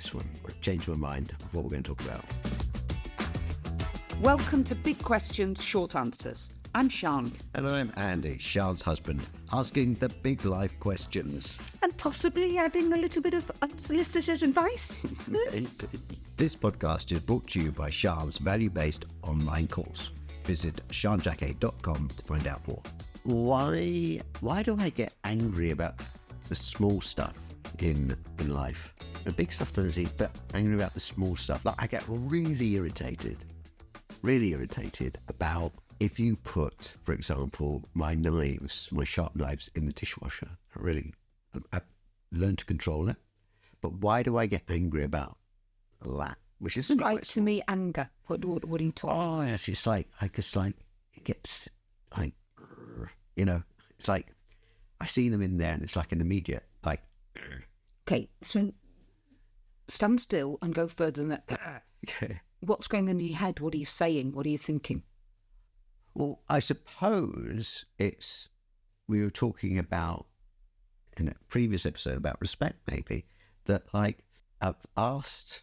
this one. I've changed my mind of what we're going to talk about. Welcome to Big Questions, Short Answers. I'm Sian. And I'm Andy, Sian's husband, asking the big life questions. And possibly adding a little bit of unsolicited advice. This podcast is brought to you by Sian's value-based online course. Visit sianjacquet.com to find out more. Why do I get angry about the small stuff in life? The big stuff doesn't seem, but angry about the small stuff. Like I get really irritated about if you put, for example, my sharp knives in the dishwasher. I've learned to control it. But why do I get angry about that? Which is right to me, anger. What are you talking about? Oh, yes, it's like, it gets like, it's like, I see them in there and it's like an immediate, like. Okay, so stand still and go further than that. Okay. What's going on in your head? What are you saying? What are you thinking? Well, I suppose we were talking about, in a previous episode, about respect, maybe, that like, I've asked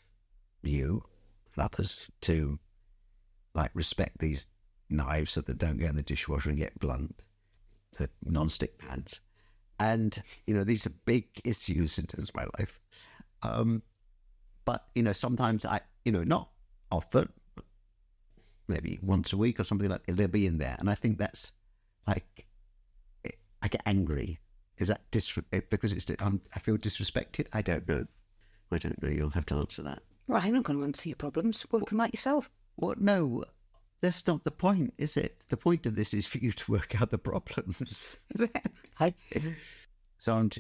you and others to like respect these knives so that they don't go in the dishwasher and get blunt, the non-stick pans. And, these are big issues in terms of my life. But, sometimes not often, maybe once a week or something like that, they'll be in there. And I think that's like, I get angry. Is that because I feel disrespected? I don't know. You'll have to answer that. Well, I'm not going to answer your problems. Work them out yourself. Well, no, that's not the point, is it? The point of this is for you to work out the problems. So I'm,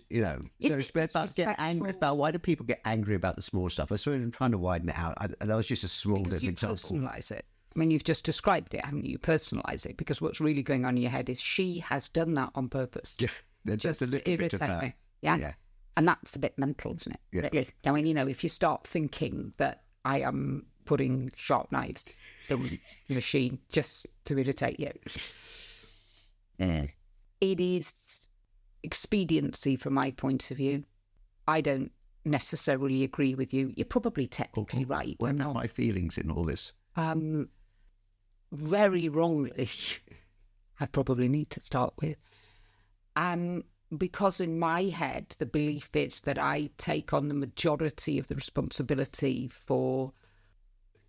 about why do people get angry about the small stuff? I'm trying to widen it out. That was just a small little example. Personalise it. I mean, you've just described it, haven't you? Personalise it, because what's really going on in your head is she has done that on purpose. Yeah, just a little bit of that. Me. Yeah. And that's a bit mental, isn't it? Yeah. Really? I mean, if you start thinking that I am putting sharp knives in the machine just to irritate you. Yeah. It is expediency from my point of view. I don't necessarily agree with you. You're probably technically right. What are my feelings in all this? Very wrongly, I probably need to start with. Because in my head, the belief is that I take on the majority of the responsibility for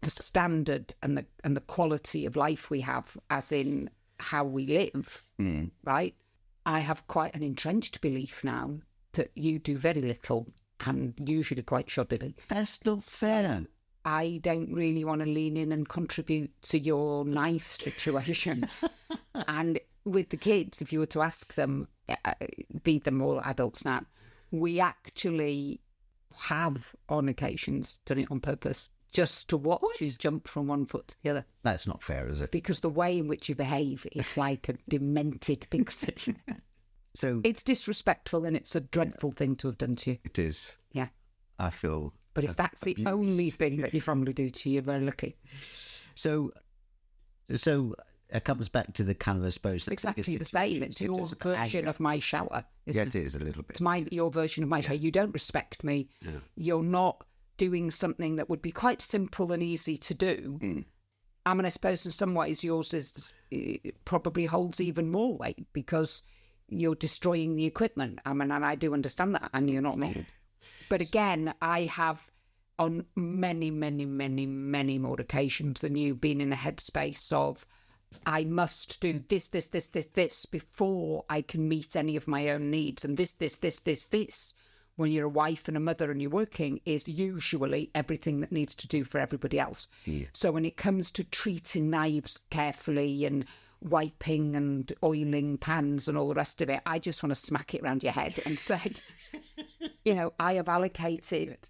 the standard and the quality of life we have, as in how we live, right? I have quite an entrenched belief now that you do very little and usually quite shoddily. That's not fair. I don't really want to lean in and contribute to your knife situation. And with the kids, if you were to ask them, be them all adults now, we actually have on occasions done it on purpose just to watch you jump from one foot to the other. That's not fair, is it? Because the way in which you behave is like a demented pixie. So it's disrespectful and it's a dreadful thing to have done to you. It is. Yeah. I feel. But if that's the only thing that your family do to you, you're very lucky. So it comes back to the kind of, I suppose, it's exactly the same. It's your version of my shower. It is a little bit. It's your version of my shower. You don't respect me. Yeah. You're not doing something that would be quite simple and easy to do. I mean, I suppose in some ways yours probably holds even more weight because you're destroying the equipment. I mean, and I do understand that, and you're not me. But again, I have on many, many, many, many more occasions than you been in a headspace of, I must do this before I can meet any of my own needs. And this, when you're a wife and a mother and you're working, is usually everything that needs to do for everybody else. Yeah. So when it comes to treating knives carefully and wiping and oiling pans and all the rest of it, I just want to smack it around your head and say, I have allocated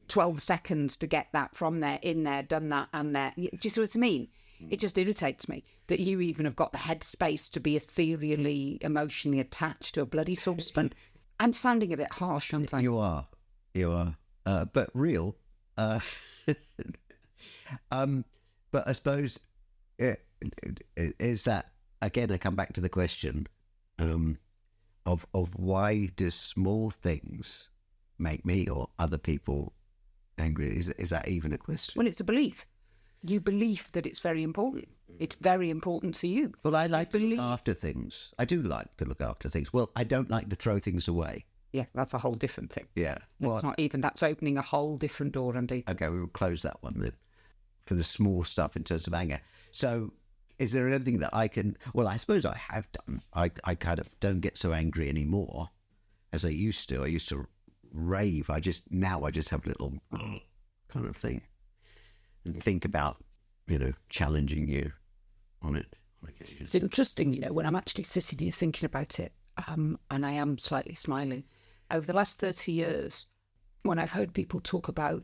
12 seconds to get that from there, in there, done that, and there. Do you see what I mean? It just irritates me that you even have got the headspace to be ethereally, emotionally attached to a bloody saucepan. I'm sounding a bit harsh, aren't I? You are. But real. But I suppose is that, again, I come back to the question of why do small things make me or other people angry? Is that even a question? Well, it's a belief. You believe that it's very important. It's very important to you. Well, I like to look after things. I do like to look after things. Well, I don't like to throw things away. Yeah, that's a whole different thing. Yeah. It's not even, that's opening a whole different door, Andy. Okay, we will close that one then for the small stuff in terms of anger. So is there anything that I can, well, I suppose I have done. I kind of don't get so angry anymore as I used to. I used to rave. Now I just have a little kind of thing and think about, challenging you on it on occasion. It's interesting, when I'm actually sitting here thinking about it, and I am slightly smiling. Over the last 30 years, when I've heard people talk about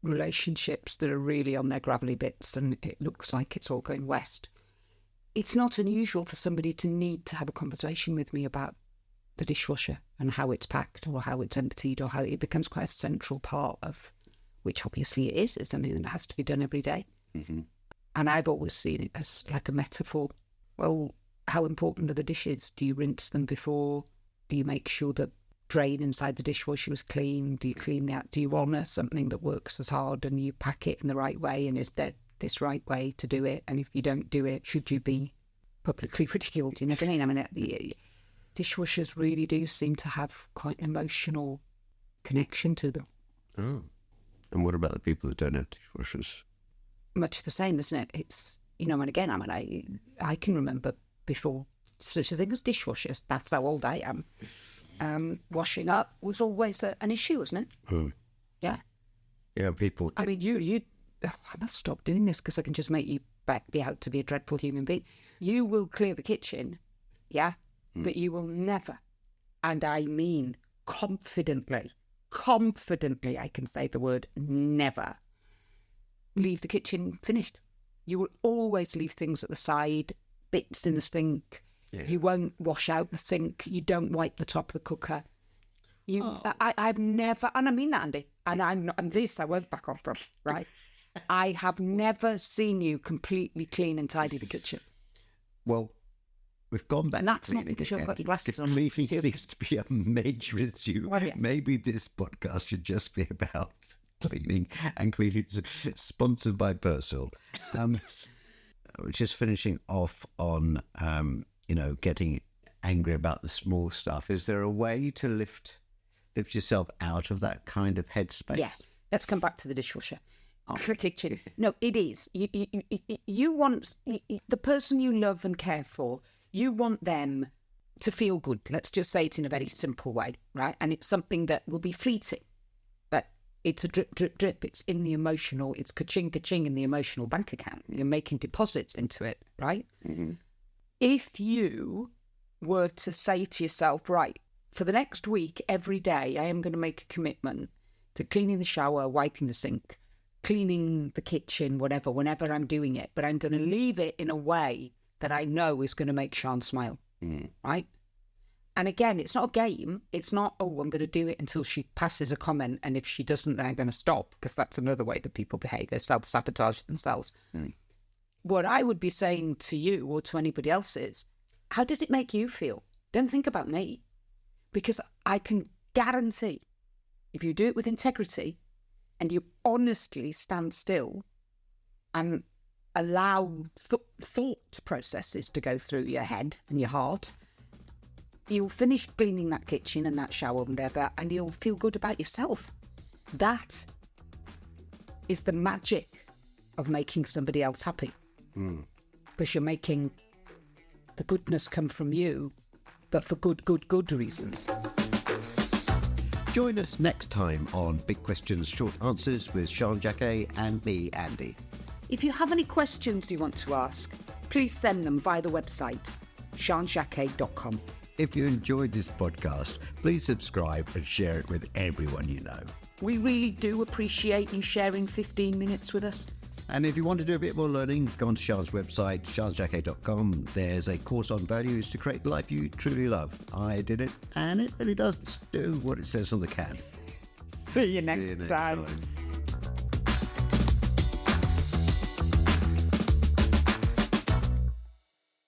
relationships that are really on their gravelly bits and it looks like it's all going west, it's not unusual for somebody to need to have a conversation with me about the dishwasher and how it's packed or how it's emptied or how it becomes quite a central part of, which obviously it is. It's something that has to be done every day. Mm-hmm. And I've always seen it as like a metaphor. Well, how important are the dishes? Do you rinse them before? Do you make sure the drain inside the dishwasher is clean? Do you clean that? Do you honour something that works as hard and you pack it in the right way? And is there this right way to do it? And if you don't do it, should you be publicly ridiculed? You know what I mean? I mean, the dishwashers really do seem to have quite an emotional connection to them. Oh. And what about the people that don't have dishwashers? Much the same, isn't it? It's, and again, I can remember before such a thing as dishwashers. That's how old I am. Washing up was always an issue, wasn't it? Hmm. Yeah. Yeah, people... I mean, you I must stop doing this because I can just make you be out to be a dreadful human being. You will clear the kitchen, yeah, but you will never, and I mean confidently, I can say the word never, leave the kitchen finished. You will always leave things at the side, bits in the sink. Yeah. You won't wash out the sink. You don't wipe the top of the cooker. I've never, and I mean that, Andy, and this I won't back off from, right? I have never seen you completely clean and tidy the kitchen. Well, we've gone back. And that's not because you've got your glasses on. Cleaning seems to be a major issue. Well, yes. Maybe this podcast should just be about cleaning and cleaning. Sponsored by Persil. Just finishing off on, getting angry about the small stuff. Is there a way to lift yourself out of that kind of headspace? Yeah. Let's come back to the dishwasher. The kitchen. No, it is. You want the person you love and care for, you want them to feel good. Let's just say it in a very simple way, right? And it's something that will be fleeting. But it's a drip, drip, drip. It's in the emotional, it's ka-ching, ka-ching in the emotional bank account. You're making deposits into it, right? Mm-hmm. If you were to say to yourself, right, for the next week, every day, I am going to make a commitment to cleaning the shower, wiping the sink, cleaning the kitchen, whatever, whenever I'm doing it, but I'm going to leave it in a way that I know is going to make Sian smile, right? And again, it's not a game. It's not, I'm going to do it until she passes a comment, and if she doesn't, then I'm going to stop, because that's another way that people behave. They self-sabotage themselves. What I would be saying to you or to anybody else is, how does it make you feel? Don't think about me, because I can guarantee if you do it with integrity and you honestly stand still and allow thought processes to go through your head and your heart, you'll finish cleaning that kitchen and that shower and whatever, and you'll feel good about yourself. That is the magic of making somebody else happy. Because you're making the goodness come from you, but for good reasons. Join us next time on Big Questions, Short Answers with Sian Jacquet and me, Andy. If you have any questions you want to ask, please send them via the website, sianjacquet.com. If you enjoyed this podcast, please subscribe and share it with everyone you know. We really do appreciate you sharing 15 minutes with us. And if you want to do a bit more learning, go on to Sian's website, sianjacquet.com. There's a course on values to create the life you truly love. I did it, and it really does do what it says on the can. See you next time.